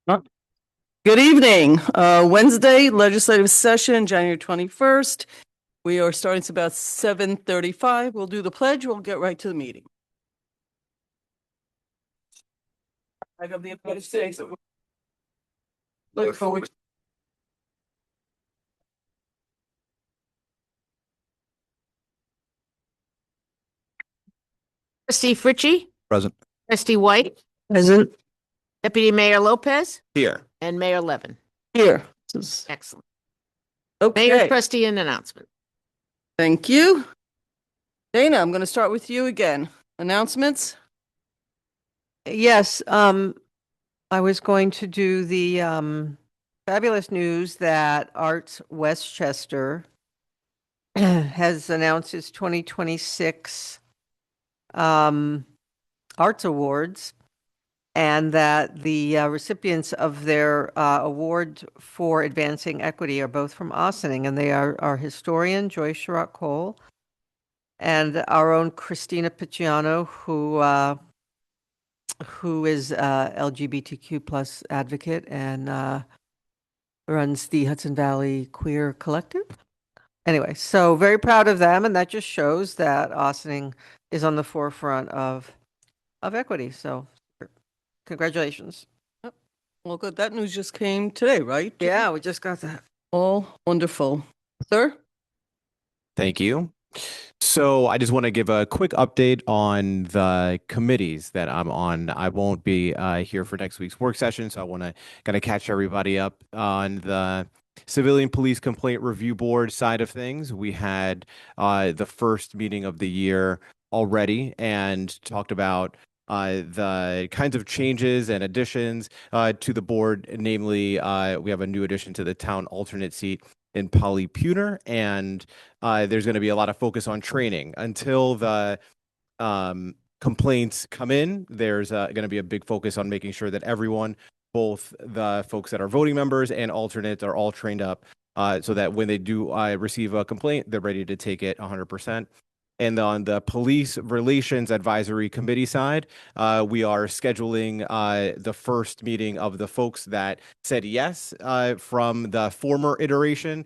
Uh, Good evening. Wednesday, legislative session, January 21st. We are starting at about 7:35. We'll do the pledge. We'll get right to the meeting. I have the United States. Look forward. Trustee Fritchie, Present. Trustee White, Present Deputy Mayor Lopez, Here. and Mayor Levin. here. Excellent. Mayor, Okay. trustee, and announcement. Thank you. Dana, I'm going to start with you again. Announcements? Yes, I was going to do the fabulous news that Arts Westchester has announced its 2026 Arts Awards, and that the recipients of their award for advancing equity are both from Ossining, and they are our historian, Joyce Sherrock Cole, and our own Christina Picciano, who is LGBTQ plus advocate and runs the Hudson Valley Queer Collective. Anyway, so very proud of them, and that just shows that Ossining is on the forefront of equity. So congratulations. Well, good. That news just came today, right? Yeah, we just got that. Oh, wonderful. Sir? Thank you. So I just want to give a quick update on the committees that I'm on. I won't be here for next week's work session, so I want to kind of catch everybody up on the Civilian Police Complaint Review Board side of things. We had the first meeting of the year already and talked about the kinds of changes and additions to the board. Namely, we have a new addition to the town alternate seat in Polly Puner, and there's going to be a lot of focus on training until the complaints come in. There's going to be a big focus on making sure that everyone, both the folks that are voting members and alternates, are all trained up so that when they do receive a complaint, they're ready to take it 100%. And on the Police Relations Advisory Committee side, we are scheduling the first meeting of the folks that said yes from the former iteration.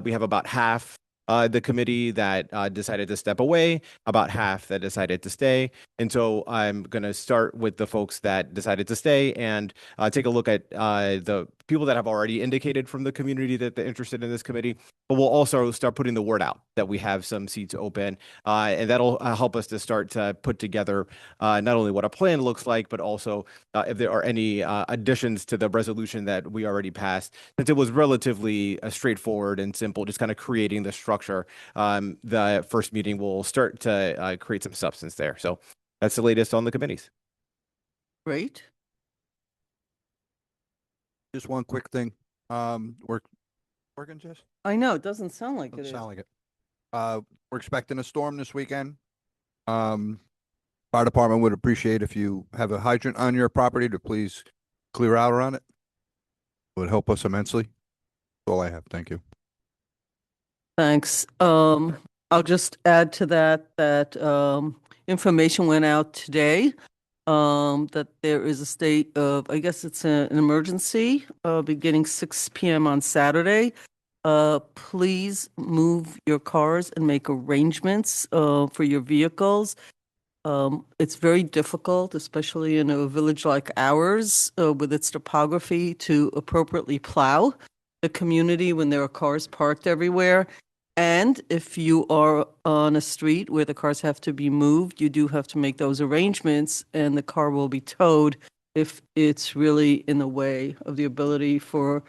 We have about half the committee that decided to step away, about half that decided to stay. And so I'm going to start with the folks that decided to stay and take a look at the people that have already indicated from the community that they're interested in this committee. But we'll also start putting the word out that we have some seats open, and that'll help us to start to put together not only what a plan looks like, but also if there are any additions to the resolution that we already passed. Since it was relatively straightforward and simple, just kind of creating the structure, the first meeting will start to create some substance there. So that's the latest on the committees. Great. Just one quick thing. Working, Jess? I know, it doesn't sound like it Doesn't is. sound like it. We're expecting a storm this weekend. Fire department would appreciate if you have a hydrant on your property to please clear out around it. It would help us immensely. That's all I have. Thank you. Thanks. I'll just add to that information went out today that there is a state of, I guess it's an emergency beginning 6 p.m. on Saturday. Please move your cars and make arrangements for your vehicles. It's very difficult, especially in a village like ours, with its topography, to appropriately plow the community when there are cars parked everywhere. And if you are on a street where the cars have to be moved, you do have to make those arrangements, and the car will be towed if it's really in the way of the ability for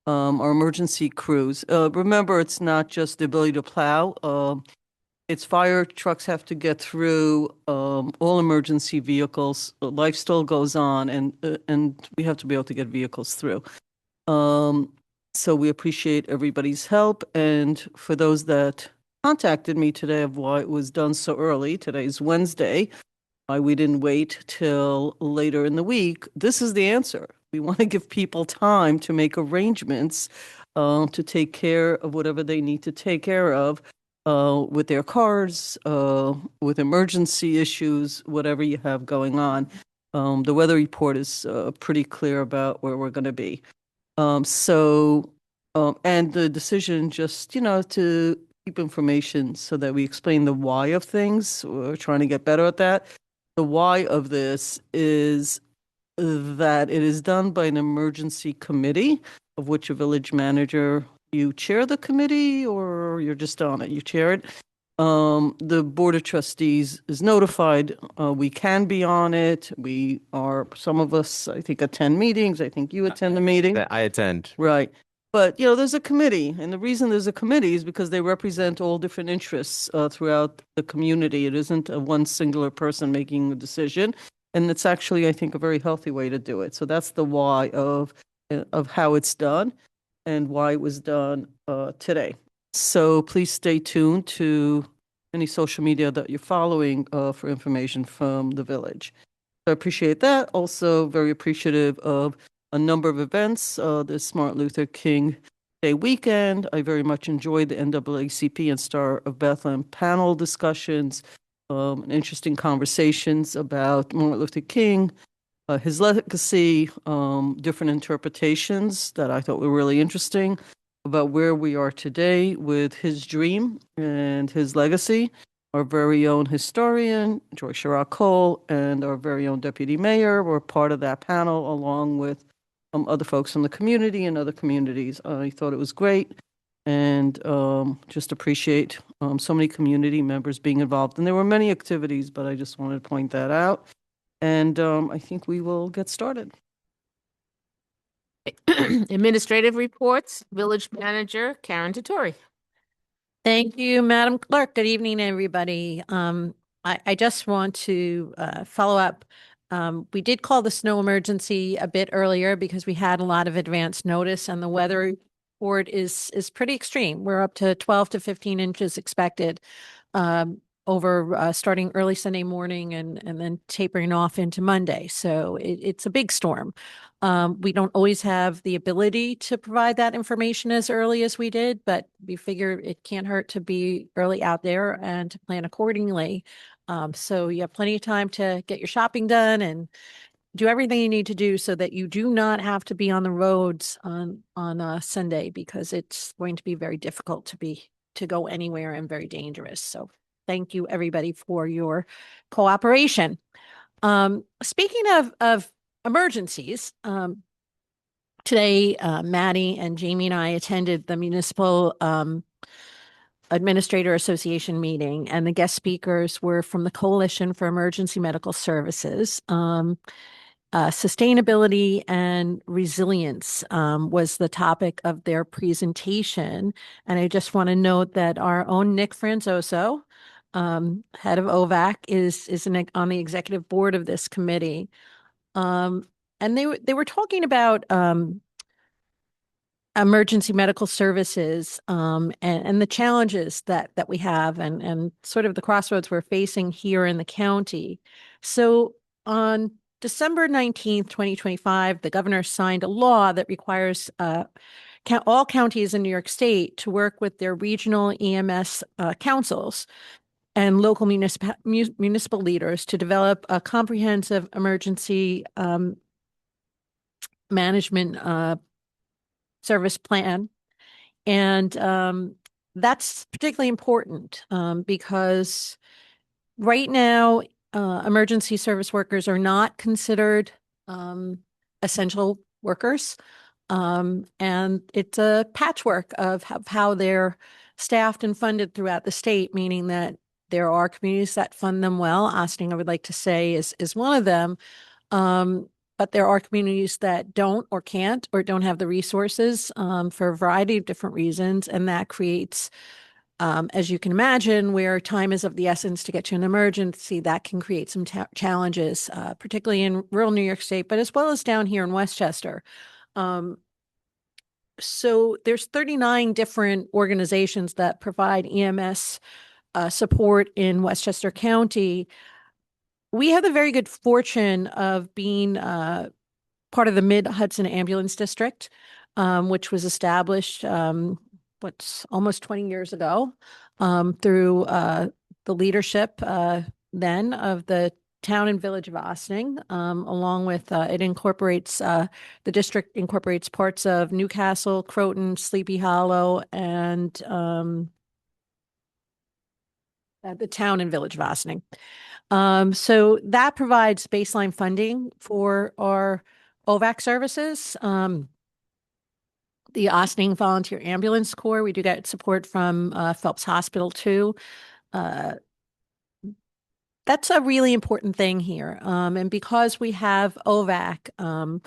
our emergency crews. Remember, it's not just the ability to plow. It's fire trucks have to get through all emergency vehicles. Life still goes on, and we have to be able to get vehicles through. So we appreciate everybody's help. And for those that contacted me today of why it was done so early, today's Wednesday, why we didn't wait till later in the week, this is the answer. We want to give people time to make arrangements to take care of whatever they need to take care of with their cars, with emergency issues, whatever you have going on. The weather report is pretty clear about where we're going to be. And the decision just, to keep information so that we explain the why of things. We're trying to get better at that. The why of this is that it is done by an emergency committee, of which a village manager, you chair the committee or you're just on it, you chair it. The Board of Trustees is notified. We can be on it. Some of us, I think, attend meetings. I think you attend the meeting. That I attend. Right. But, there's a committee. And the reason there's a committee is because they represent all different interests throughout the community. It isn't one singular person making a decision. And it's actually, I think, a very healthy way to do it. So that's the why of how it's done and why it was done today. So please stay tuned to any social media that you're following for information from the village. So I appreciate that. Also very appreciative of a number of events this Martin Luther King Day weekend. I very much enjoyed the NAACP and Star of Bethlehem panel discussions, and interesting conversations about Martin Luther King, his legacy, different interpretations that I thought were really interesting about where we are today with his dream and his legacy. Our very own historian, Joy Sherrod Cole, and our very own deputy mayor were part of that panel, along with other folks from the community and other communities. I thought it was great, and just appreciate so many community members being involved. And there were many activities, but I just wanted to point that out. And I think we will get started. Administrative reports, village manager Karen Totori. Thank you, Madam Clerk. Good evening, everybody. I just want to follow up. We did call the snow emergency a bit earlier because we had a lot of advance notice, and the weather report is pretty extreme. We're up to 12 to 15 inches expected over starting early Sunday morning and then tapering off into Monday. So it's a big storm. We don't always have the ability to provide that information as early as we did, but we figure it can't hurt to be early out there and to plan accordingly. So you have plenty of time to get your shopping done and do everything you need to do so that you do not have to be on the roads on Sunday, because it's going to be very difficult to go anywhere and very dangerous. So thank you, everybody, for your cooperation. Speaking of emergencies, today, Maddie and Jamie and I attended the Municipal Administrator Association meeting, and the guest speakers were from the Coalition for Emergency Medical Services. Sustainability and resilience was the topic of their presentation. And I just want to note that our own Nick Franzoso, head of OVAC, is on the executive board of this committee. And they were talking about emergency medical services and the challenges that we have and sort of the crossroads we're facing here in the county. So on December 19th, 2025, the governor signed a law that requires all counties in New York State to work with their regional EMS councils and local municipal leaders to develop a comprehensive emergency management service plan. And that's particularly important because right now, emergency service workers are not considered essential workers. And it's a patchwork of how they're staffed and funded throughout the state, meaning that there are communities that fund them well. Ossining, I would like to say, is one of them. But there are communities that don't or can't or don't have the resources for a variety of different reasons. And that creates, as you can imagine, where time is of the essence to get to an emergency, that can create some challenges, particularly in rural New York State, but as well as down here in Westchester. So there's 39 different organizations that provide EMS support in Westchester County. We have the very good fortune of being part of the Mid-Hudson Ambulance District, which was established almost 20 years ago through the leadership then of the Town and Village of Ossining, along with the district incorporates parts of Newcastle, Croton, Sleepy Hollow, and the Town and Village of Ossining. So that provides baseline funding for our OVAC services. The Ossining Volunteer Ambulance Corps, we do get support from Phelps Hospital too. That's a really important thing here. And because we have OVAC,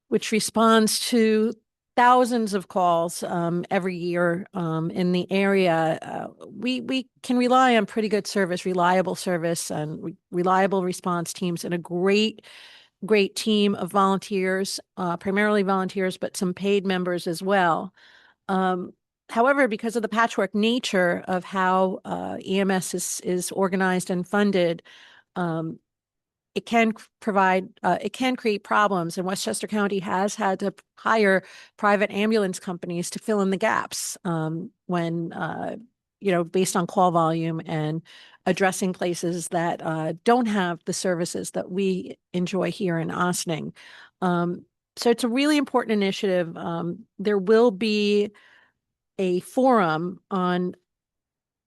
which responds to thousands of calls every year in the area, we can rely on pretty good service, reliable service, and reliable response teams, and a great team of volunteers, primarily volunteers, but some paid members as well. However, because of the patchwork nature of how EMS is organized and funded, it can create problems. And Westchester County has had to hire private ambulance companies to fill in the gaps when, based on call volume and addressing places that don't have the services that we enjoy here in Ossining. So it's a really important initiative. There will be a forum on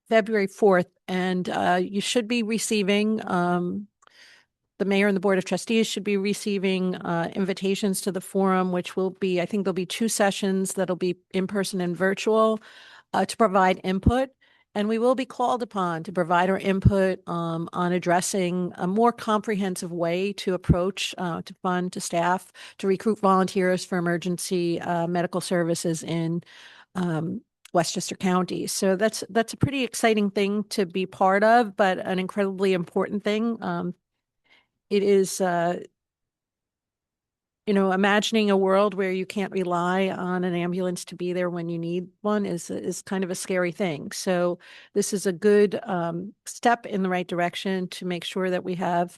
February 4th, and you should be receiving, the mayor and the board of trustees should be receiving invitations to the forum, which will be, I think there'll be 2 sessions that'll be in person and virtual to provide input. And we will be called upon to provide our input on addressing a more comprehensive way to approach, to fund, to staff, to recruit volunteers for emergency medical services in Westchester County. So that's a pretty exciting thing to be part of, but an incredibly important thing. It is, imagining a world where you can't rely on an ambulance to be there when you need one is kind of a scary thing. So this is a good step in the right direction to make sure that we have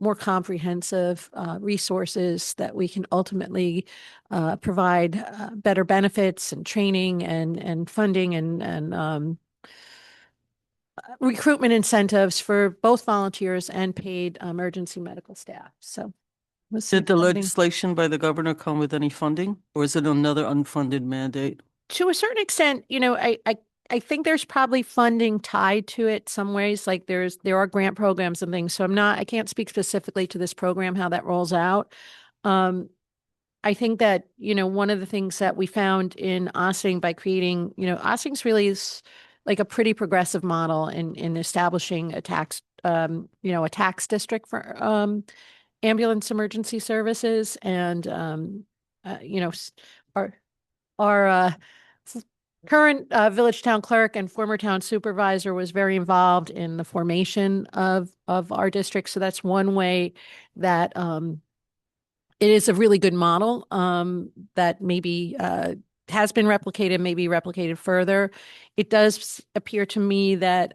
more comprehensive resources that we can ultimately provide better benefits and training and funding and recruitment incentives for both volunteers and paid emergency medical staff. So Did the legislation by the governor come with any funding, or is it another unfunded mandate? To a certain extent, I think there's probably funding tied to it some ways. Like there are grant programs and things. So I can't speak specifically to this program, how that rolls out. I think that, one of the things that we found in Ossining by creating, Ossining's really is like a pretty progressive model in establishing a tax district for ambulance emergency services. And, our current village town clerk and former town supervisor was very involved in the formation of our district. So that's one way that it is a really good model that maybe has been replicated, maybe replicated further. It does appear to me that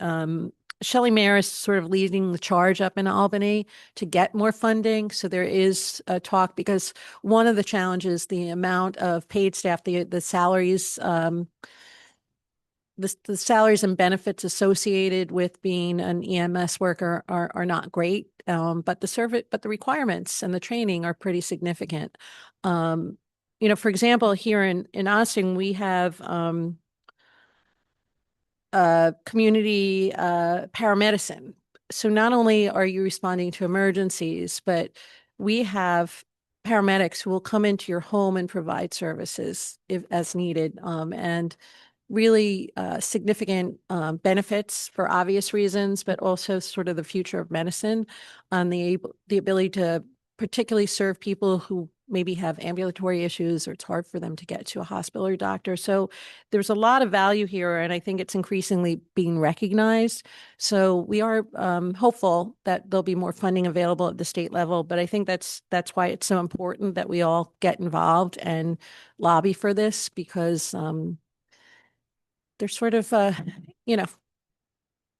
Shelley Mayer is sort of leading the charge up in Albany to get more funding. So there is a talk, because one of the challenges, the amount of paid staff, the salaries, the salaries and benefits associated with being an EMS worker are not great. But the requirements and the training are pretty significant. For example, here in Ossining, we have community paramedicine. So not only are you responding to emergencies, but we have paramedics who will come into your home and provide services as needed, and really significant benefits for obvious reasons, but also sort of the future of medicine on the ability to particularly serve people who maybe have ambulatory issues, or it's hard for them to get to a hospital or doctor. So there's a lot of value here, and I think it's increasingly being recognized. So we are hopeful that there'll be more funding available at the state level, but I think that's why it's so important that we all get involved and lobby for this, because there's sort of,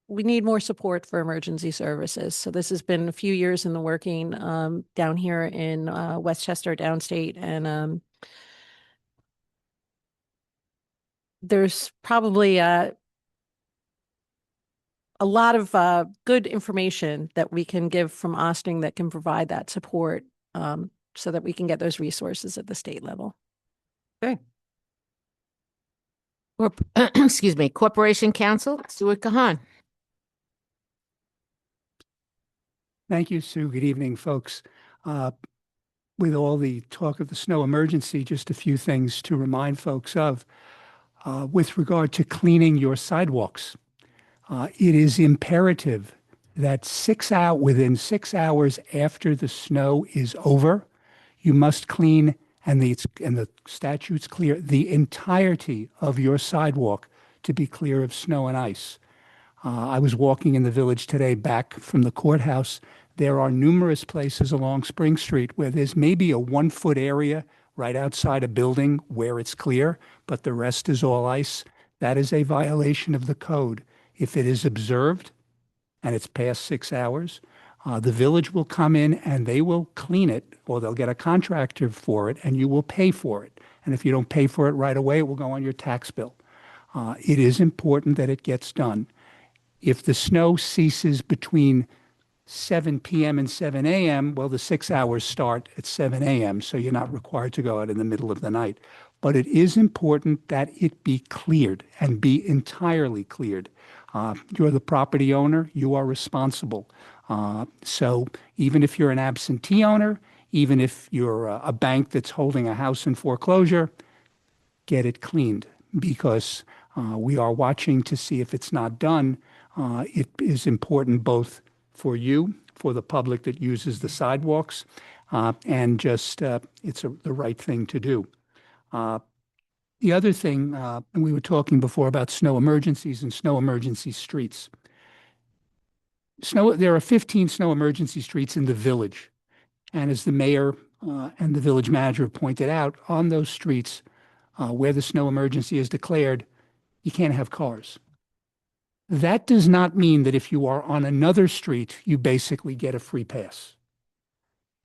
we need more support for emergency services. So this has been a few years in the working down here in Westchester, downstate, and there's probably a lot of good information that we can give from Ossining that can provide that support so that we can get those resources at the state level. Okay. Excuse me, Corporation Counsel, Stuart Kahan. Thank you, Sue. Good evening, folks. With all the talk of the snow emergency, just a few things to remind folks of. With regard to cleaning your sidewalks, it is imperative that within 6 hours after the snow is over, you must clean, and the statute's clear, the entirety of your sidewalk to be clear of snow and ice. I was walking in the village today back from the courthouse. There are numerous places along Spring Street where there's maybe a 1-foot area right outside a building where it's clear, but the rest is all ice. That is a violation of the code. If it is observed and it's past 6 hours, the village will come in and they will clean it, or they'll get a contractor for it, and you will pay for it. And if you don't pay for it right away, it will go on your tax bill. It is important that it gets done. If the snow ceases between 7 p.m. and 7 a.m., well, the 6 hours start at 7 a.m., so you're not required to go out in the middle of the night. But it is important that it be cleared and be entirely cleared. You're the property owner, you are responsible. So even if you're an absentee owner, even if you're a bank that's holding a house in foreclosure, get it cleaned, because we are watching to see if it's not done. It is important both for you, for the public that uses the sidewalks, and just it's the right thing to do. The other thing, and we were talking before about snow emergencies and snow emergency streets. There are 15 snow emergency streets in the village. And as the mayor and the village manager have pointed out, on those streets where the snow emergency is declared, you can't have cars. That does not mean that if you are on another street, you basically get a free pass.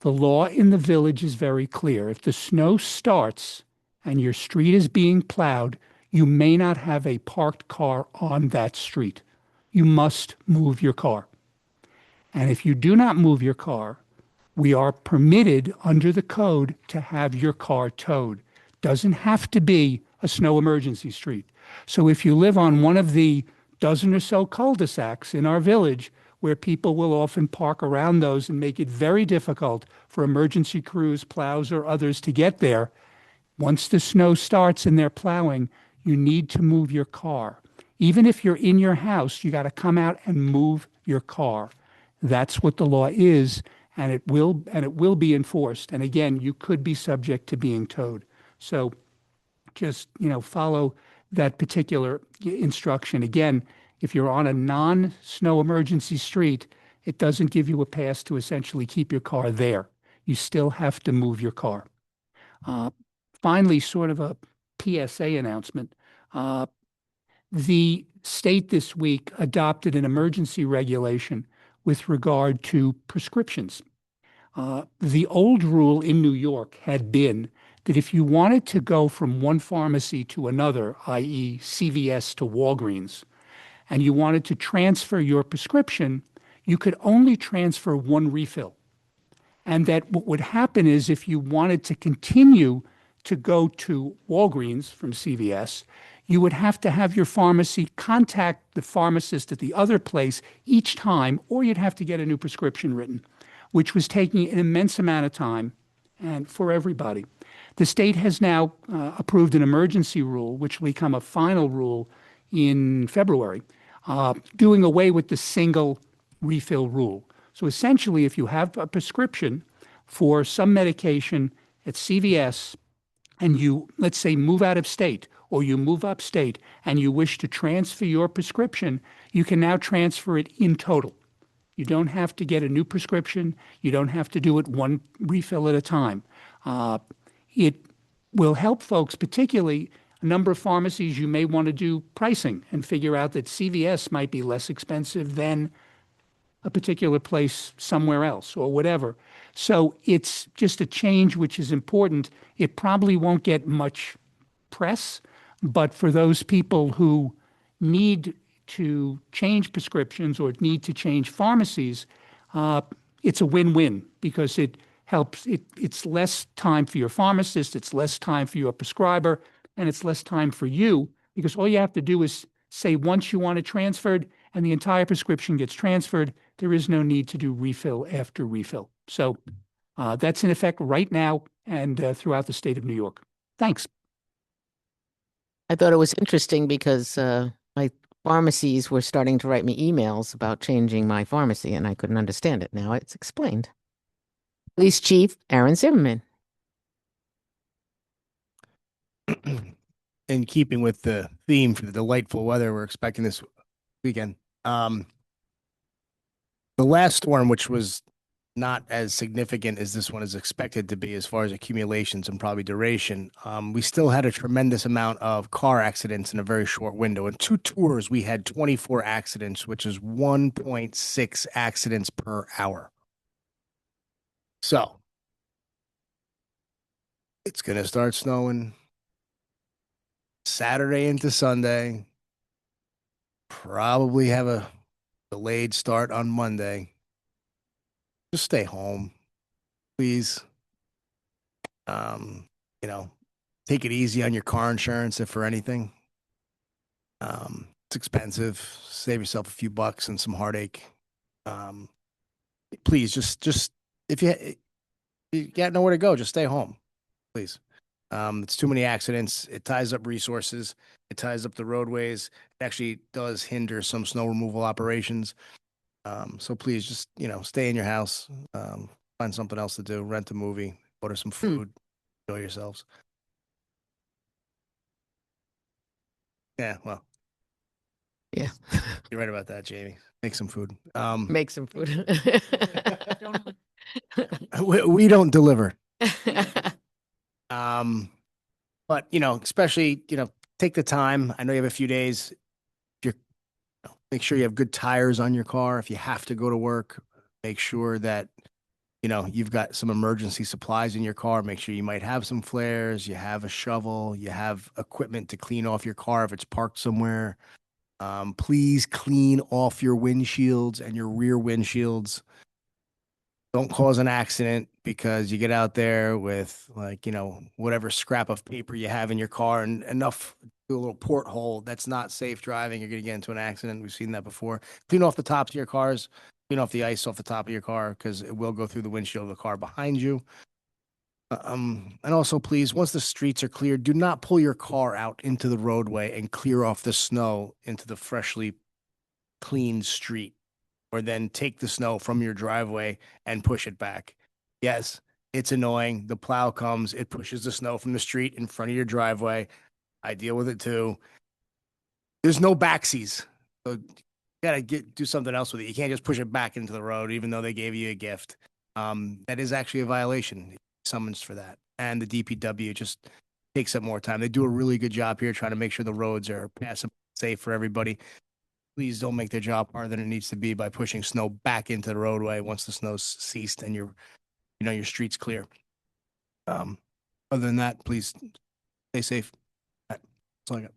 The law in the village is very clear. If the snow starts and your street is being plowed, you may not have a parked car on that street. You must move your car. And if you do not move your car, we are permitted under the code to have your car towed. Doesn't have to be a snow emergency street. So if you live on one of the dozen or so cul-de-sacs in our village where people will often park around those and make it very difficult for emergency crews, plows, or others to get there, once the snow starts and they're plowing, you need to move your car. Even if you're in your house, you got to come out and move your car. That's what the law is, and it will be enforced. And again, you could be subject to being towed. So just, follow that particular instruction. Again, if you're on a non-snow emergency street, it doesn't give you a pass to essentially keep your car there. You still have to move your car. Finally, sort of a PSA announcement. The state this week adopted an emergency regulation with regard to prescriptions. The old rule in New York had been that if you wanted to go from one pharmacy to another, i.e. CVS to Walgreens, and you wanted to transfer your prescription, you could only transfer one refill. And that what would happen is if you wanted to continue to go to Walgreens from CVS, you would have to have your pharmacy contact the pharmacist at the other place each time, or you'd have to get a new prescription written, which was taking an immense amount of time and for everybody. The state has now approved an emergency rule, which will become a final rule in February, doing away with the single refill rule. So essentially, if you have a prescription for some medication at CVS and you, let's say, move out of state or you move upstate and you wish to transfer your prescription, you can now transfer it in total. You don't have to get a new prescription. You don't have to do it one refill at a time. It will help folks, particularly a number of pharmacies, you may want to do pricing and figure out that CVS might be less expensive than a particular place somewhere else or whatever. So it's just a change which is important. It probably won't get much press, but for those people who need to change prescriptions or need to change pharmacies, it's a win-win because it helps. It's less time for your pharmacist, it's less time for your prescriber, and it's less time for you because all you have to do is say once you want it transferred and the entire prescription gets transferred. There is no need to do refill after refill. So that's in effect right now and throughout the state of New York. Thanks. I thought it was interesting because my pharmacies were starting to write me emails about changing my pharmacy, and I couldn't understand it. Now it's explained. Police Chief Aaron Zimmerman. In keeping with the theme for the delightful weather we're expecting this weekend, the last storm, which was not as significant as this one is expected to be as far as accumulations and probably duration, we still had a tremendous amount of car accidents in a very short window. In 2 tours, we had 24 accidents, which is 1.6 accidents per hour. So it's going to start snowing Saturday into Sunday. Probably have a delayed start on Monday. Just stay home, please. You know, take it easy on your car insurance if for anything. It's expensive. Save yourself a few bucks and some heartache. Please just if you got nowhere to go, just stay home, please. It's too many accidents. It ties up resources. It ties up the roadways. It actually does hinder some snow removal operations. So please just, stay in your house, find something else to do, rent a movie, order some food, enjoy yourselves. Yeah, well. Yeah. You're right about that, Jamie. Make some food. Make some food. we don't deliver. But especially, take the time. I know you have a few days. Make sure you have good tires on your car. If you have to go to work, make sure that, you've got some emergency supplies in your car. Make sure you might have some flares, you have a shovel, you have equipment to clean off your car if it's parked somewhere. Please clean off your windshields and your rear windshields. Don't cause an accident because you get out there with whatever scrap of paper you have in your car and enough to do a little porthole. That's not safe driving. You're going to get into an accident. We've seen that before. Clean off the tops of your cars. Clean off the ice off the top of your car because it will go through the windshield of the car behind you. And also, please, once the streets are cleared, do not pull your car out into the roadway and clear off the snow into the freshly cleaned street. Or then take the snow from your driveway and push it back. Yes, it's annoying. The plow comes, it pushes the snow from the street in front of your driveway. I deal with it too. There's no backsies. So you gotta do something else with it. You can't just push it back into the road, even though they gave you a gift. That is actually a violation. Summons for that. And the DPW just takes up more time. They do a really good job here trying to make sure the roads are passable, safe for everybody. Please don't make their job harder than it needs to be by pushing snow back into the roadway once the snow's ceased and your street's clear. Other than that, please stay safe. That's all I got.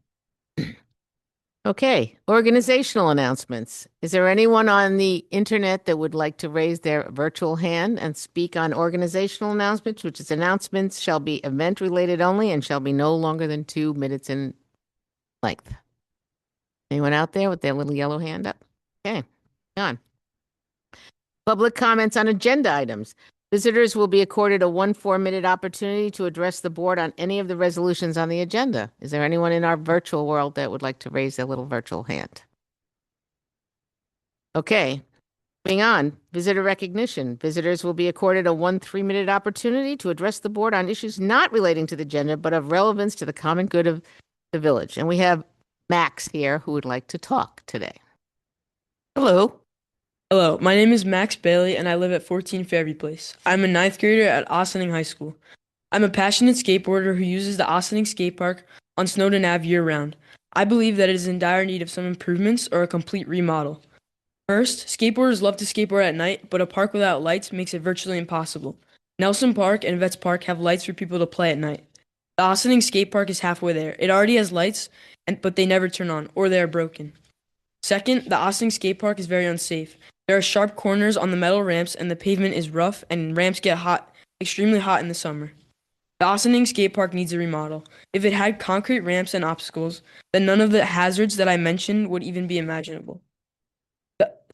Okay, organizational announcements. Is there anyone on the internet that would like to raise their virtual hand and speak on organizational announcements, which is announcements shall be event related only and shall be no longer than 2 minutes in length? Anyone out there with their little yellow hand up? Okay, on. Public comments on agenda items. Visitors will be accorded a 4-minute opportunity to address the board on any of the resolutions on the agenda. Is there anyone in our virtual world that would like to raise their little virtual hand? Okay, moving on. Visitor recognition. Visitors will be accorded a 3-minute opportunity to address the board on issues not relating to the agenda, but of relevance to the common good of the village. And we have Max here who would like to talk today. Hello. Hello, my name is Max Bailey and I live at 14 Fairview Place. I'm a 9th grader at Ossining High School. I'm a passionate skateboarder who uses the Ossining skate park on Snowden Ave year-round. I believe that it is in dire need of some improvements or a complete remodel. First, skateboarders love to skateboard at night, but a park without lights makes it virtually impossible. Nelson Park and Vets Park have lights for people to play at night. The Ossining skate park is halfway there. It already has lights, but they never turn on, or they are broken. Second, the Ossining skate park is very unsafe. There are sharp corners on the metal ramps and the pavement is rough and ramps get hot, extremely hot in the summer. The Ossining skate park needs a remodel. If it had concrete ramps and obstacles, then none of the hazards that I mentioned would even be imaginable.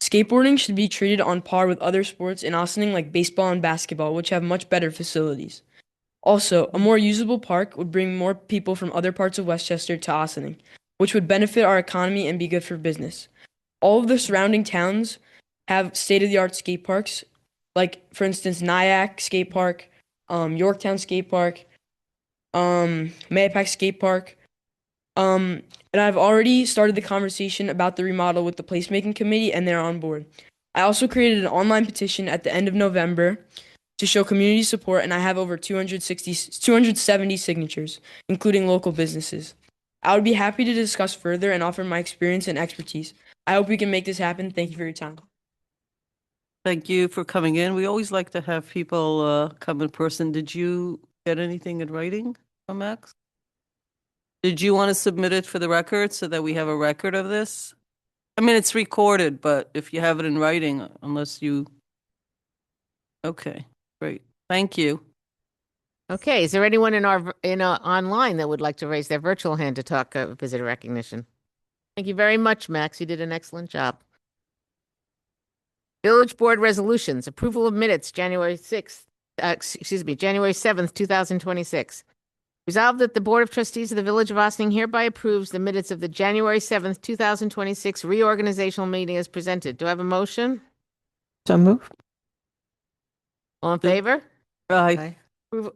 Skateboarding should be treated on par with other sports in Ossining like baseball and basketball, which have much better facilities. Also, a more usable park would bring more people from other parts of Westchester to Ossining, which would benefit our economy and be good for business. All of the surrounding towns have state-of-the-art skate parks, like, for instance, Nyack Skate Park, Yorktown Skate Park, Mayapack Skate Park. And I've already started the conversation about the remodel with the placemaking committee, and they're on board. I also created an online petition at the end of November to show community support, and I have over 270 signatures, including local businesses. I would be happy to discuss further and offer my experience and expertise. I hope we can make this happen. Thank you for your time. Thank you for coming in. We always like to have people come in person. Did you get anything in writing from Max? Did you want to submit it for the record so that we have a record of this? I mean, it's recorded, but if you have it in writing, unless you... Okay, great. Thank you. Okay, is there anyone in our online that would like to raise their virtual hand to talk visitor recognition? Thank you very much, Max. You did an excellent job. Village Board resolutions, approval of minutes, January 7th, 2026. Resolved that the Board of Trustees of the Village of Ossining hereby approves the minutes of the January 7th, 2026 reorganizational meeting as presented. Do I have a motion? So moved. All in favor? Aye.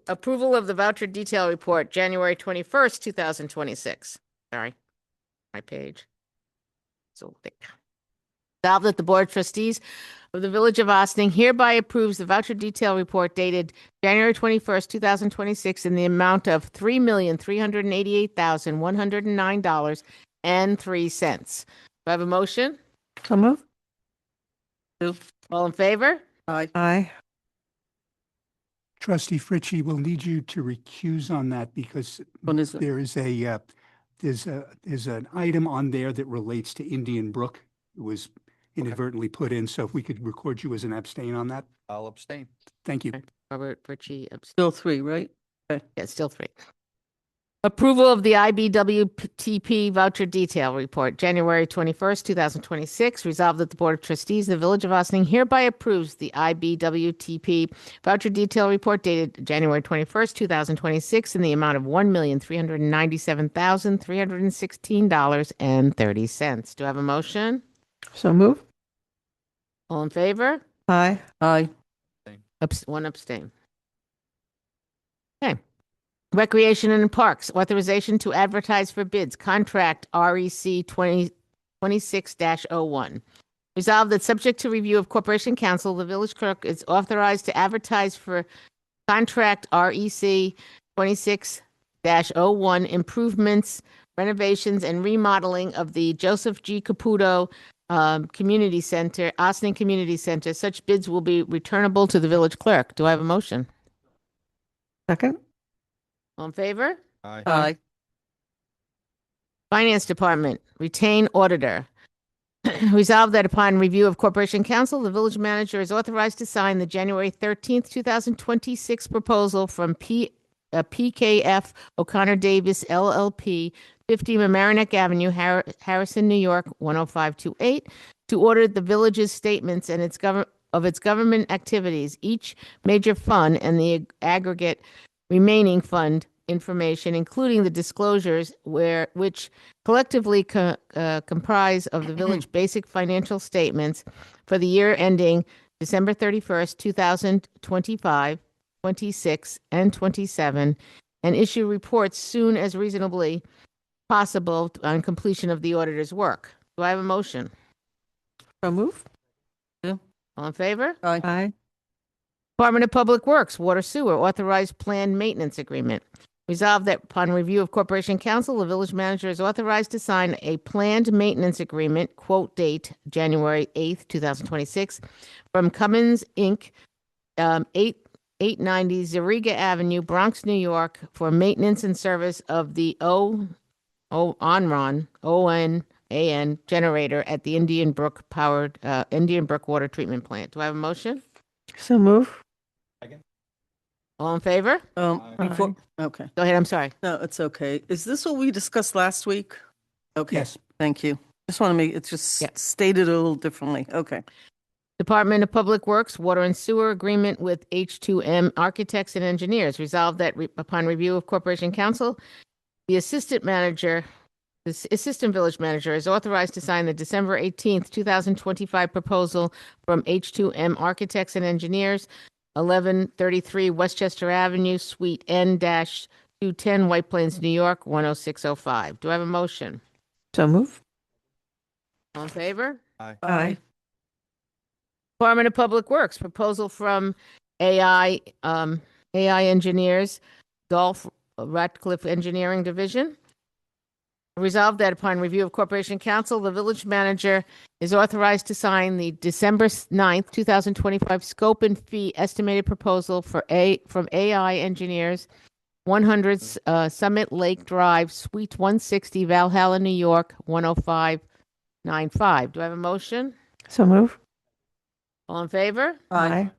Approval of the voucher detail report, January 21st, 2026. Sorry, my page. So thick. Resolved that the Board of Trustees of the Village of Ossining hereby approves the voucher detail report dated January 21st, 2026 in the amount of $3,388,109.03. Do I have a motion? So moved. All in favor? Aye. Trustee Fritchie, we'll need you to recuse on that because When is it? there is there's an item on there that relates to Indian Brook. It was inadvertently put in, so if we could record you as an abstain on that. I'll abstain. Thank you. Robert Ritchie, Still 3, right? yeah, still 3. Approval of the IBWTP voucher detail report, January 21st, 2026. Resolved that the Board of Trustees of the Village of Ossining hereby approves the IBWTP voucher detail report dated January 21st, 2026 in the amount of $1,397,316.30. Do I have a motion? So moved. All in favor? Aye. Aye. One abstain. Okay. Recreation and Parks, authorization to advertise for bids, contract REC 2026-01. Resolved that subject to review of Corporation Council, the village clerk is authorized to advertise for contract REC 26-01 improvements, renovations, and remodeling of the Joseph G. Caputo Community Center, Ossining Community Center. Such bids will be returnable to the village clerk. Do I have a motion? Second. All in favor? Aye. Aye. Finance Department, retain auditor. Resolved that upon review of Corporation Council, the village manager is authorized to sign the January 13th, 2026 proposal from PKF O'Connor Davis LLP, 50 Mamaroneck Avenue, Harrison, New York, 10528, to order the village's statements and its government activities, each major fund and the aggregate remaining fund information, including the disclosures which collectively comprise of the village basic financial statements for the year ending December 31st, 2025, 26, and 27, and issue reports soon as reasonably possible on completion of the auditor's work. Do I have a motion? So moved. All in favor? Aye. Department of Public Works, Water Sewer, authorized planned maintenance agreement. Resolved that upon review of Corporation Council, the village manager is authorized to sign a planned maintenance agreement, quote date January 8th, 2026, from Cummins, Inc., 890 Zariga Avenue, Bronx, New York, for maintenance and service of the ONRON AN generator at the Indian Brook Water Treatment Plant. Do I have a motion? So move. All in favor? Before, okay. Go ahead, I'm sorry. No, it's okay. Is this what we discussed last week? Okay. Yes. Thank you. Just want to make it just Yeah. stated a little differently. Okay. Department of Public Works Water and Sewer Agreement with H2M Architects and Engineers. Resolved that upon review of Corporation Council, the assistant village manager is authorized to sign the December 18th, 2025 proposal from H2M Architects and Engineers, 1133 Westchester Avenue, Suite N-210, White Plains, New York, 10605. Do I have a motion? So move. All in favor? Aye. Department of Public Works, proposal from AI Engineers, Dolph Ratcliffe Engineering Division. Resolved that upon review of Corporation Council, the village manager is authorized to sign the December 9th, 2025 scope and fee estimated proposal from AI Engineers, 100 Summit Lake Drive, Suite 160, Valhalla, New York, 10595. Do I have a motion? So move. All in favor? Aye.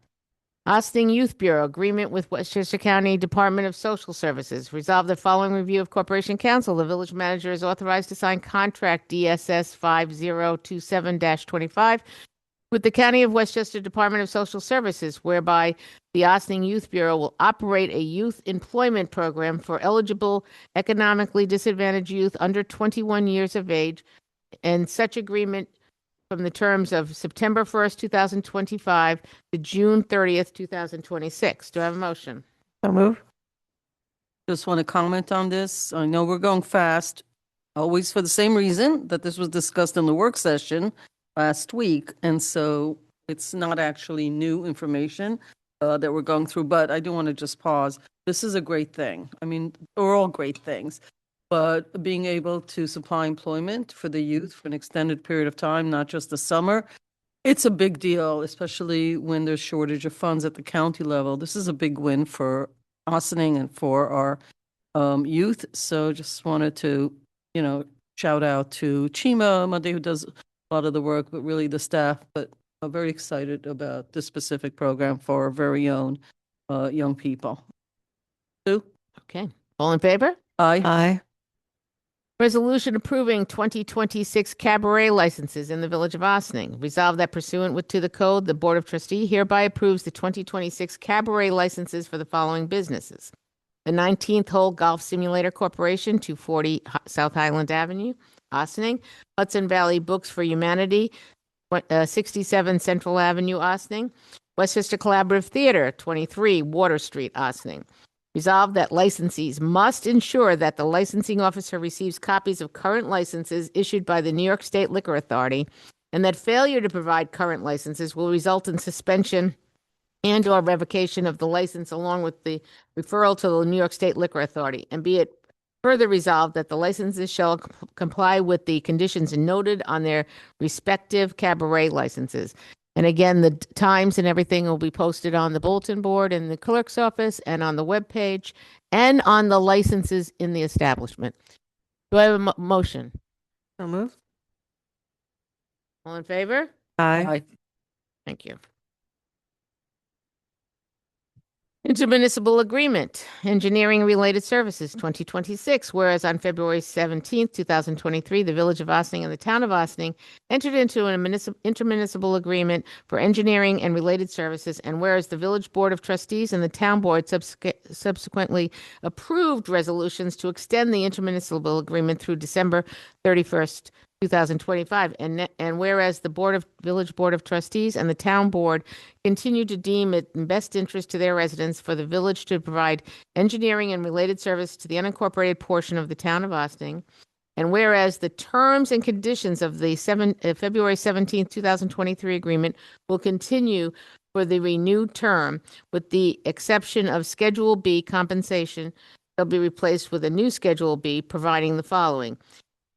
Ossining Youth Bureau, agreement with Westchester County Department of Social Services. Resolved that following review of Corporation Council, the village manager is authorized to sign contract DSS 5027-25 with the County of Westchester Department of Social Services, whereby the Ossining Youth Bureau will operate a youth employment program for eligible economically disadvantaged youth under 21 years of age, and such agreement from the terms of September 1st, 2025 to June 30th, 2026. Do I have a motion? So move. Just want to comment on this. I know we're going fast, always for the same reason that this was discussed in the work session last week. And so it's not actually new information that we're going through, but I do want to just pause. This is a great thing. I mean, they're all great things. But being able to supply employment for the youth for an extended period of time, not just the summer, it's a big deal, especially when there's shortage of funds at the county level. This is a big win for Ossining and for our youth. So just wanted to, shout out to Chima Monday, who does a lot of the work, but really the staff. But I'm very excited about this specific program for our very own young people. Sue? Okay. All in favor? Aye. Aye. Resolution approving 2026 cabaret licenses in the Village of Ossining. Resolved that pursuant to the code, the Board of Trustees hereby approves the 2026 cabaret licenses for the following businesses: the 19th Hole Golf Simulator Corporation, 240 South Highland Avenue, Ossining; Hudson Valley Books for Humanity, 67 Central Avenue, Ossining; Westchester Collaborative Theater, 23 Water Street, Ossining. Resolved that licensees must ensure that the licensing officer receives copies of current licenses issued by the New York State Liquor Authority, and that failure to provide current licenses will result in suspension and/or revocation of the license, along with the referral to the New York State Liquor Authority. And be it further resolved that the licenses shall comply with the conditions noted on their respective cabaret licenses. And again, the times and everything will be posted on the bulletin board in the clerk's office and on the webpage and on the licenses in the establishment. Do I have a motion? So move. All in favor? Aye. Thank you. Intermunicipal Agreement, Engineering Related Services, 2026, whereas on February 17th, 2023, the Village of Ossining and the Town of Ossining entered into an intermunicipal agreement for engineering and related services, and whereas the Village Board of Trustees and the Town Board subsequently approved resolutions to extend the intermunicipal agreement through December 31st, 2025, and whereas the Village Board of Trustees and the Town Board continue to deem it in best interest to their residents for the village to provide engineering and related service to the unincorporated portion of the Town of Ossining, and whereas the terms and conditions of the February 17th, 2023 agreement will continue for the renewed term, with the exception of Schedule B compensation, they'll be replaced with a new Schedule B providing the following: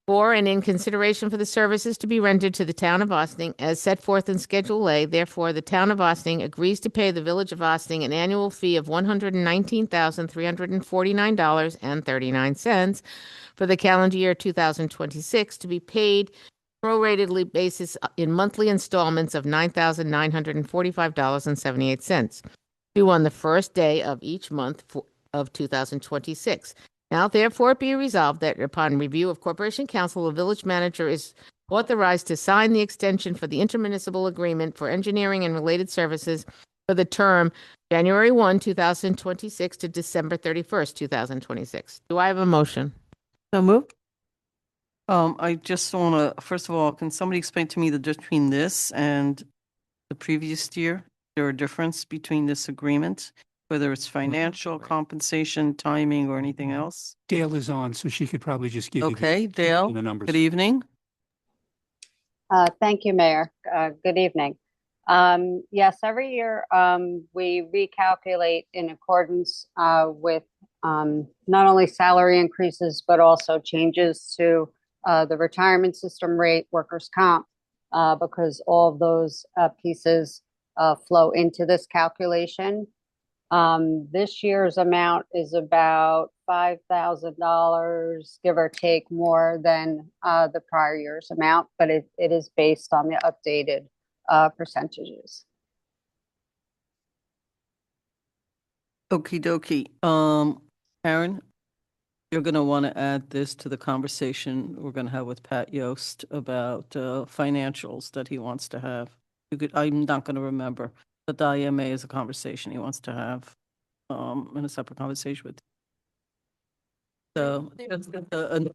for and in consideration for the services to be rendered to the Town of Ossining as set forth in Schedule A, therefore, the Town of Ossining agrees to pay the Village of Ossining an annual fee of $119,349.39 for the calendar year 2026, to be paid proratedly basis in monthly installments of $9,945.78, due on the first day of each month of 2026. Now, therefore, be resolved that upon review of Corporation Council, the village manager is authorized to sign the extension for the intermunicipal agreement for engineering and related services for the term January 1, 2026 to December 31st, 2026. Do I have a motion? So moved. I just want to, first of all, can somebody explain to me the difference between this and the previous year? Is there a difference between this agreement, whether it's financial, compensation, timing, or anything else? Dale is on, so she could probably just give you Okay, Dale, the numbers. good evening. Thank you, Mayor. Good evening. Yes, every year we recalculate in accordance with not only salary increases, but also changes to the retirement system rate, workers' comp, because all of those pieces flow into this calculation. This year's amount is about $5,000, give or take, more than the prior year's amount, but it is based on the updated percentages. Okie dokie. Aaron, you're going to want to add this to the conversation we're going to have with Pat Yost about financials that he wants to have. I'm not going to remember, but the IMA is a conversation he wants to have in a separate conversation with. So that's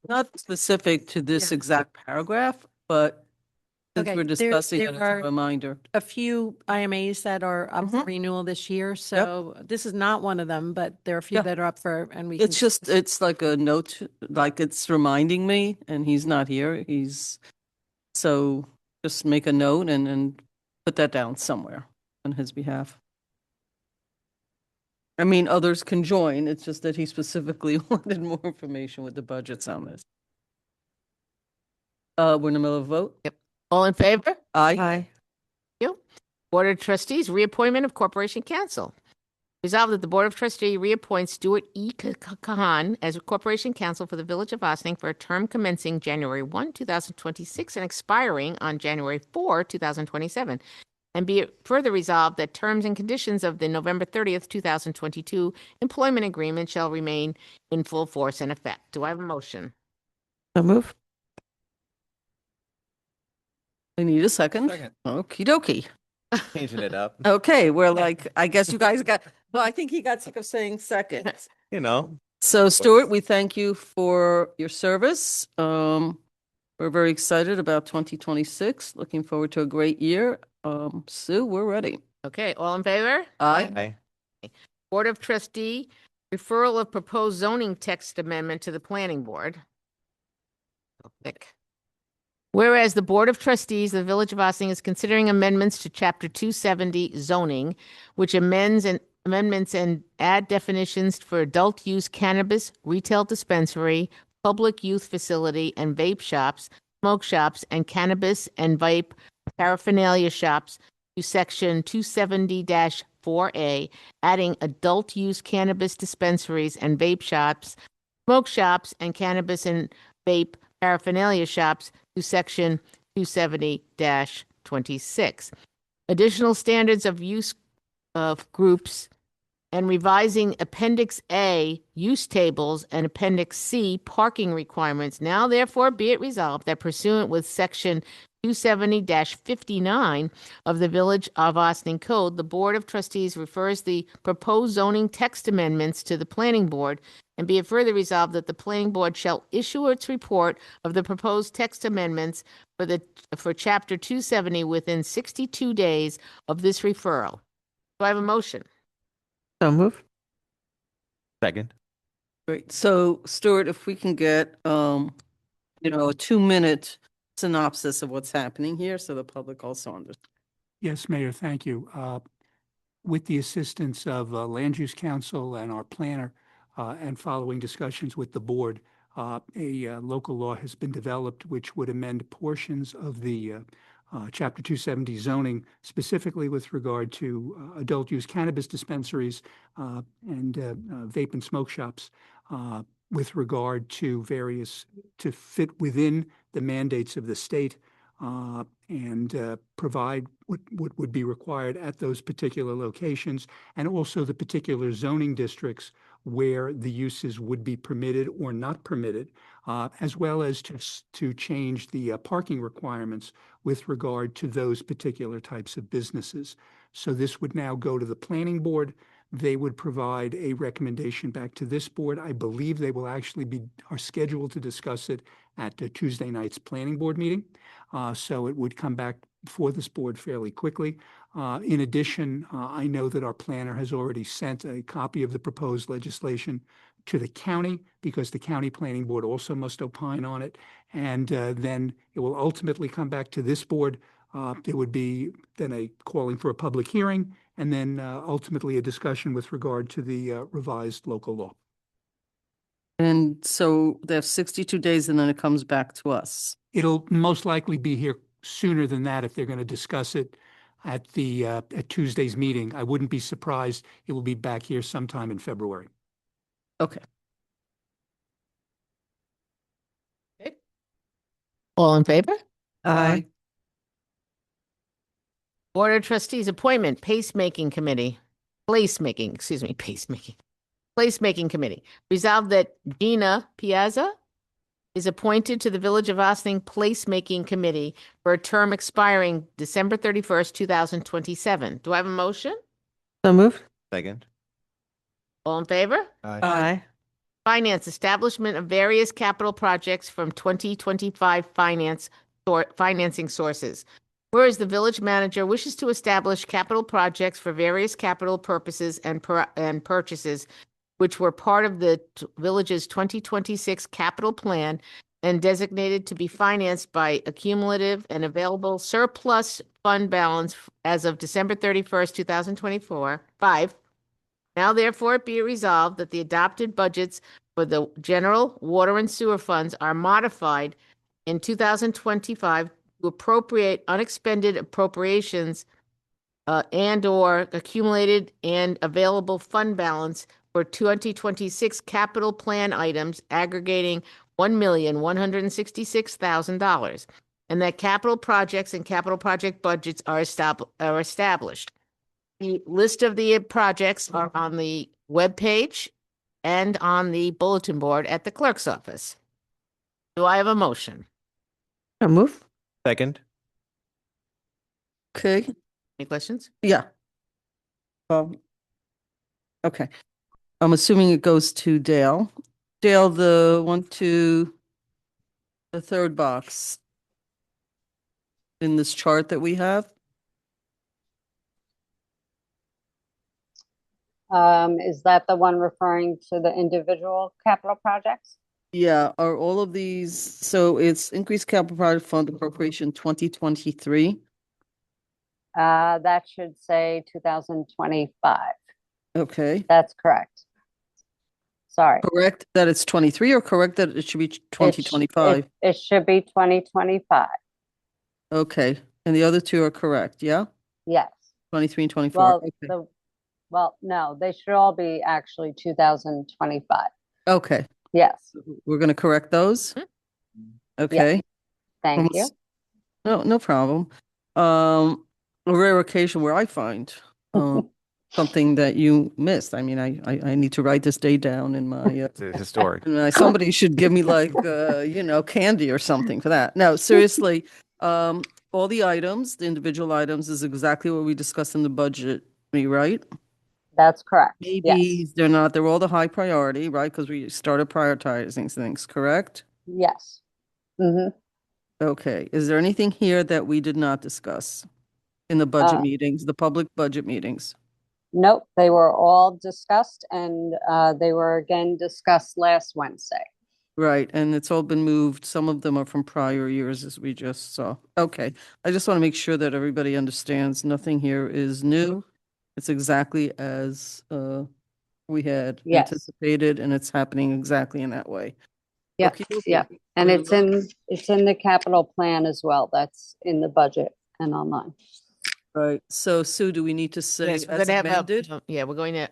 not specific to this exact paragraph, but since Okay, we're discussing it, there it's a are reminder. a few IMAs that are up for renewal this year, so this is not one of them, but there are a few Yeah. that are up for, and we It's can, just, it's like a note, like it's reminding me, and he's not here. So just make a note and put that down somewhere on his behalf. I mean, others can join. It's just that he specifically wanted more information with the budgets on this. We're in the middle of a vote? Yep. All in favor? Aye. Aye. Board of Trustees, reappointment of Corporation Council. Resolved that the Board of Trustees reappoints Stuart E. Kahan as a Corporation Counsel for the Village of Ossining for a term commencing January 1, 2026 and expiring on January 4, 2027. And be it further resolved that terms and conditions of the November 30th, 2022 employment agreement shall remain in full force and effect. Do I have a motion? So moved. I need a second. Second. Okie dokie. Changing it up. Okay, we're like, I guess you guys got, well, I think he got sick of saying second. You know, So Stuart, we thank you for your service. We're very excited about 2026. Looking forward to a great year. Sue, we're ready. Okay, all in favor? Aye. I Board of Trustee, referral of proposed zoning text amendment to the Planning Board. Thick. Whereas the Board of Trustees of the Village of Ossining is considering amendments to Chapter 270 zoning, which amendments and add definitions for adult use cannabis, retail dispensary, public youth facility, and vape shops, smoke shops, and cannabis and vape paraphernalia shops to Section 270-4A, adding adult use cannabis dispensaries and vape shops, smoke shops, and cannabis and vape paraphernalia shops to Section 270-26. Additional standards of use of groups and revising Appendix A use tables and Appendix C parking requirements. Now therefore be it resolved that pursuant with Section 270-59 of the Village of Ossining Code, the Board of Trustees refers the proposed zoning text amendments to the Planning Board, and be it further resolved that the Planning Board shall issue its report of the proposed text amendments for Chapter 270 within 62 days of this referral. Do I have a motion? So moved. second. Great. So Stuart, if we can get, a 2-minute synopsis of what's happening here so the public also understands. Yes, Mayor, thank you. With the assistance of Land Use Council and our planner, and following discussions with the board, a local law has been developed which would amend portions of the Chapter 270 zoning, specifically with regard to adult use cannabis dispensaries and vape and smoke shops, with regard to to fit within the mandates of the state and provide what would be required at those particular locations, and also the particular zoning districts where the uses would be permitted or not permitted, as well as to change the parking requirements with regard to those particular types of businesses. So this would now go to the planning board. They would provide a recommendation back to this board. I believe they will actually are scheduled to discuss it at Tuesday night's planning board meeting. So it would come back before this board fairly quickly. In addition, I know that our planner has already sent a copy of the proposed legislation to the county, because the county planning board also must opine on it. And then it will ultimately come back to this board. There would be then a calling for a public hearing, and then ultimately a discussion with regard to the revised local law. And so they have 62 days and then it comes back to us. It'll most likely be here sooner than that if they're going to discuss it at Tuesday's meeting. I wouldn't be surprised. It will be back here sometime in February. Okay. All in favor? Aye. Board of Trustees appointment, Placemaking Committee. Resolved that Gina Piazza is appointed to the Village of Ossining Placemaking Committee for a term expiring December 31st, 2027. Do I have a motion? So moved. Second. All in favor? Aye. Finance, establishment of various capital projects from 2025 financing sources. Whereas the village manager wishes to establish capital projects for various capital purposes and purchases, which were part of the village's 2026 capital plan and designated to be financed by accumulative and available surplus fund balance as of December 31st, 2024. Now therefore be it resolved that the adopted budgets for the general water and sewer funds are modified in 2025 to appropriate unexpended appropriations and/or accumulated and available fund balance for 2026 capital plan items aggregating $1,166,000, and that capital projects and capital project budgets are established. The list of the projects are on the webpage and on the bulletin board at the clerk's office. Do I have a motion? So moved. Second. Okay. Any questions? Yeah. Okay. I'm assuming it goes to Dale. Dale, the third box in this chart that we have. Is that the one referring to the individual capital projects? Yeah, are all of these, so it's increased capital project fund appropriation 2023. That should say 2025. Okay. That's correct. Sorry. Correct that it's 23 or correct that it should be 2025? It should be 2025. Okay. And the other two are correct, yeah? Yes. 23 and 24. Well, Okay. no, they should all be actually 2025. Okay. Yes. We're going to correct those. Okay. Thank you. No problem. A rare occasion where I find something that you missed. I mean, I need to write this day down in my It's historic. somebody should give me like candy or something for that. No, seriously, all the items, the individual items, is exactly what we discussed in the budget, right? That's correct. Maybe Yes. they're not. They're all the high priority, right? Because we started prioritizing things, correct? Yes. Mm-hmm. Okay. Is there anything here that we did not discuss in the budget meetings, the public budget meetings? Nope, they were all discussed, and they were again discussed last Wednesday. Right, and it's all been moved. Some of them are from prior years, as we just saw. Okay, I just want to make sure that everybody understands nothing here is new. It's exactly as we had Yes. anticipated, and it's happening exactly in that way. Yep, Okey-dokey. yep. And Very it's in the capital plan as well. That's in the budget and online. Right, so Sue, do we need to say Yes, we're as gonna have amended? we're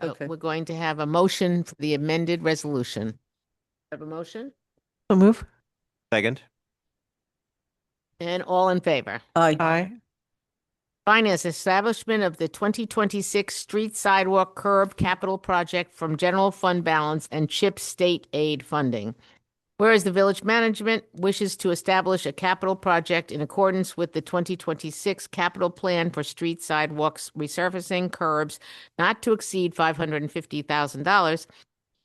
Okay. going to have a motion for the amended resolution. Have a motion? So moved. Second. And all in favor? Aye. Aye. Finance, establishment of the 2026 street sidewalk curb capital project from general fund balance and CHIP state aid funding. Whereas the village management wishes to establish a capital project in accordance with the 2026 capital plan for street sidewalks resurfacing curbs not to exceed $550,000,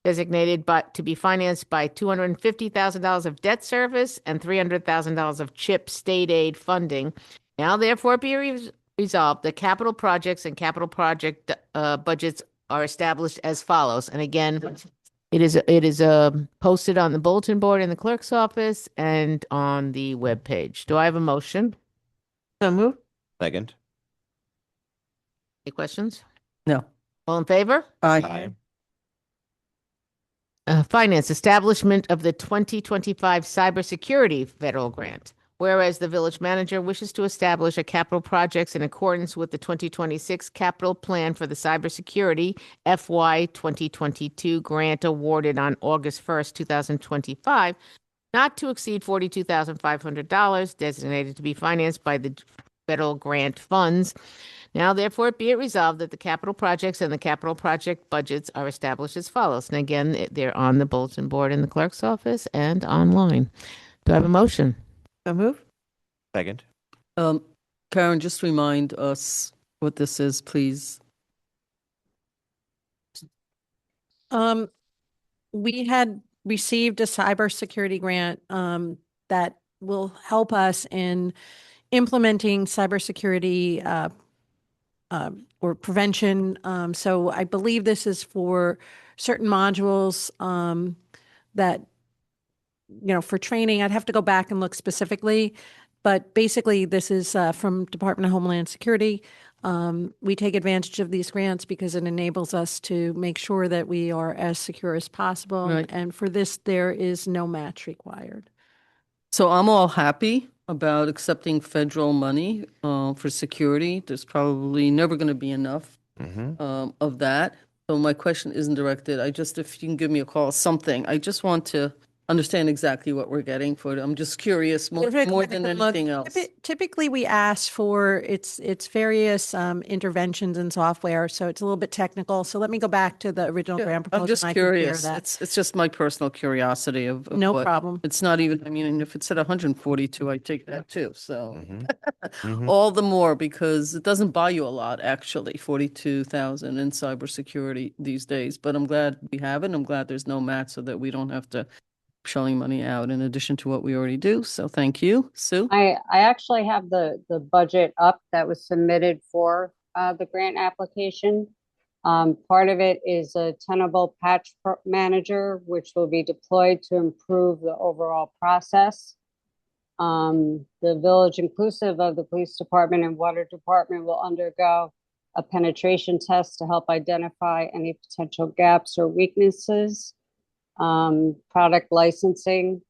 designated but to be financed by $250,000 of debt service and $300,000 of CHIP state aid funding. Now therefore be resolved, the capital projects and capital project budgets are established as follows. And again, it is posted on the bulletin board in the clerk's office and on the webpage. Do I have a motion? So moved. Second. Any questions? No. All in favor? Aye. Finance, establishment of the 2025 cybersecurity federal grant. Whereas the village manager wishes to establish a capital projects in accordance with the 2026 capital plan for the cybersecurity FY 2022 grant awarded on August 1st, 2025, not to exceed $42,500, designated to be financed by the federal grant funds. Now, therefore, be it resolved that the capital projects and the capital project budgets are established as follows. And again, they're on the bulletin board in the clerk's office and online. Do I have a motion? So moved. Second. Karen, just remind us what this is, please. We had received a cybersecurity grant that will help us in implementing cybersecurity or prevention. So I believe this is for certain modules that, for training. I'd have to go back and look specifically, but basically this is from Department of Homeland Security. We take advantage of these grants because it enables us to make sure that we are as secure as possible. Right. And for this, there is no match required. So I'm all happy about accepting federal money for security. There's probably never going to be enough of that. So my question isn't directed. If you can give me a call, something. I just want to understand exactly what we're getting for it. I'm just curious more than anything else. Typically, we ask for its various interventions in software, so it's a little bit technical. So let me go back to the original grant proposal. I'm just and I can share curious. that. It's just my personal curiosity of No what- problem. It's not even, I mean, if it's at 142, I take that too. So all the more because it doesn't buy you a lot, actually, 42,000 in cybersecurity these days. But I'm glad we have it. I'm glad there's no match so that we don't have to shelling money out in addition to what we already do. So thank you, Sue. I actually have the budget up that was submitted for the grant application. Part of it is a tenable patch manager, which will be deployed to improve the overall process. The village, inclusive of the police department and water department, will undergo a penetration test to help identify any potential gaps or weaknesses. Product licensing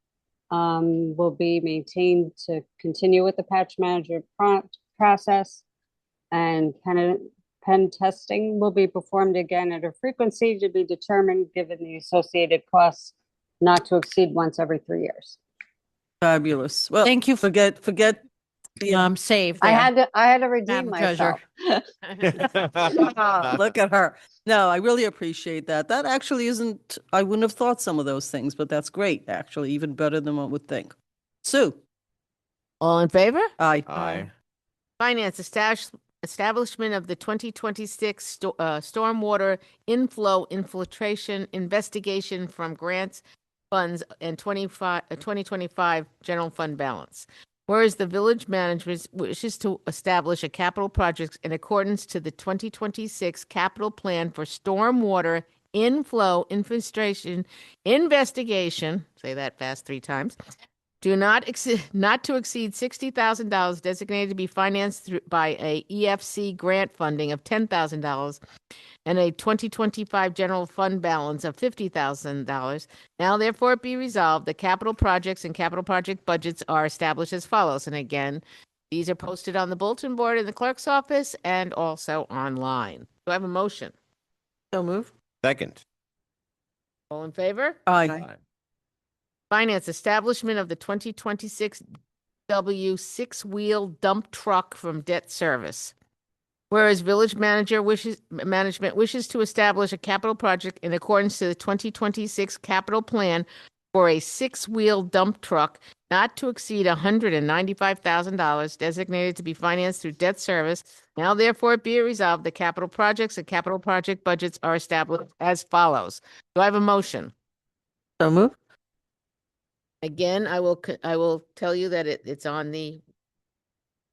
will be maintained to continue with the patch manager process, and pen testing will be performed again at a frequency to be determined given the associated costs, not to exceed once every 3 years. Fabulous. Well, Thank you. Forget Save I there. had to redeem Madam Treasurer. myself. Look at her. No, I really appreciate that. That actually isn't, I wouldn't have thought some of those things, but that's great, actually, even better than one would think. Sue? All in favor? Aye. Aye. Finance, establishment of the 2026 stormwater infiltration investigation from grants, funds, and 2025 general fund balance. Whereas the village management wishes to establish a capital project in accordance to the 2026 capital plan for stormwater inflow infiltration investigation, say that fast 3 times, not to exceed $60,000, designated to be financed by a EFC grant funding of $10,000 and a 2025 general fund balance of $50,000. Now, therefore, be resolved, the capital projects and capital project budgets are established as follows. And again, these are posted on the bulletin board in the clerk's office and also online. Do I have a motion? So moved. Second. All in favor? Aye. Finance, establishment of the 2026 W six-wheel dump truck from debt service. Whereas management wishes to establish a capital project in accordance to the 2026 capital plan for a six-wheel dump truck not to exceed $195,000 designated to be financed through debt service. Now therefore be it resolved, the capital projects and capital project budgets are established as follows. Do I have a motion? So move. Again, I will tell you that it's on the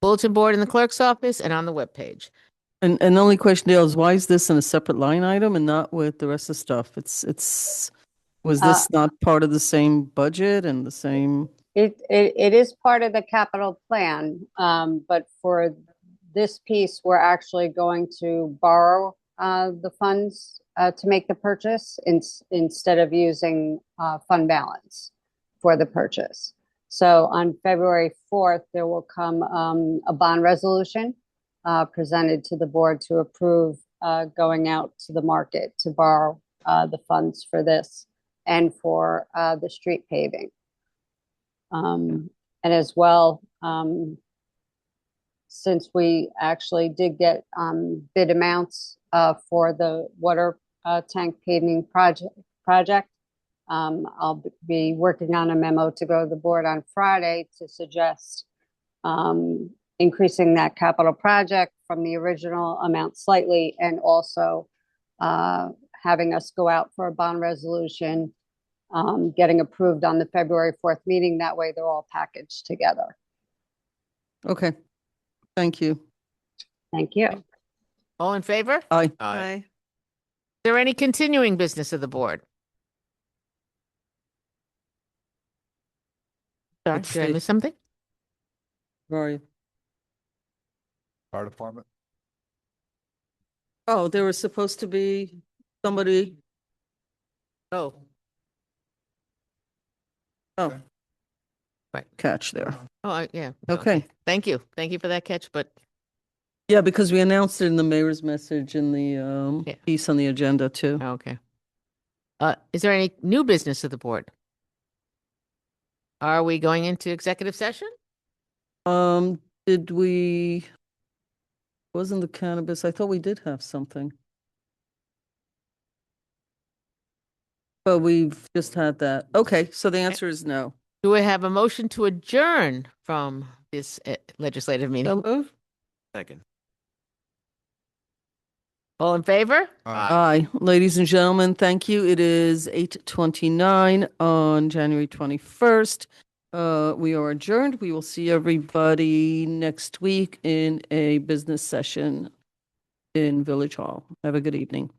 bulletin board in the clerk's office and on the webpage. And the only question, Dale, is why is this in a separate line item and not with the rest of the stuff? Was this not part of the same budget and the same? It is part of the capital plan, but for this piece, we're actually going to borrow the funds to make the purchase instead of using fund balance for the purchase. So on February 4th, there will come a bond resolution presented to the board to approve going out to the market to borrow the funds for this and for the street paving. And as well, since we actually did get bid amounts for the water tank paving project, I'll be working on a memo to go to the board on Friday to suggest increasing that capital project from the original amount slightly, and also having us go out for a bond resolution, getting approved on the February 4th meeting. That way they're all packaged together. Okay. Thank you. Thank you. All in favor? Aye. Aye. Is there any continuing business of the board? Sorry, Let's did I see. miss something? Where are you? Fire department. Oh, there was supposed to be somebody. Oh, Oh. Right. Catch there. yeah. Okay. Thank you. Thank you for that catch, but Yeah, because we announced it in the mayor's message in the Yeah. piece on the agenda too. okay. Is there any new business of the board? Are we going into executive session? Did we? Wasn't the cannabis? I thought we did have something. But we've just had that. Okay, so the answer is no. Do we have a motion to adjourn from this legislative meeting? So move. Second. All in favor? Aye, ladies and gentlemen, thank you. It is 8:29 on January 21st. We are adjourned. We will see everybody next week in a business session in Village Hall. Have a good evening.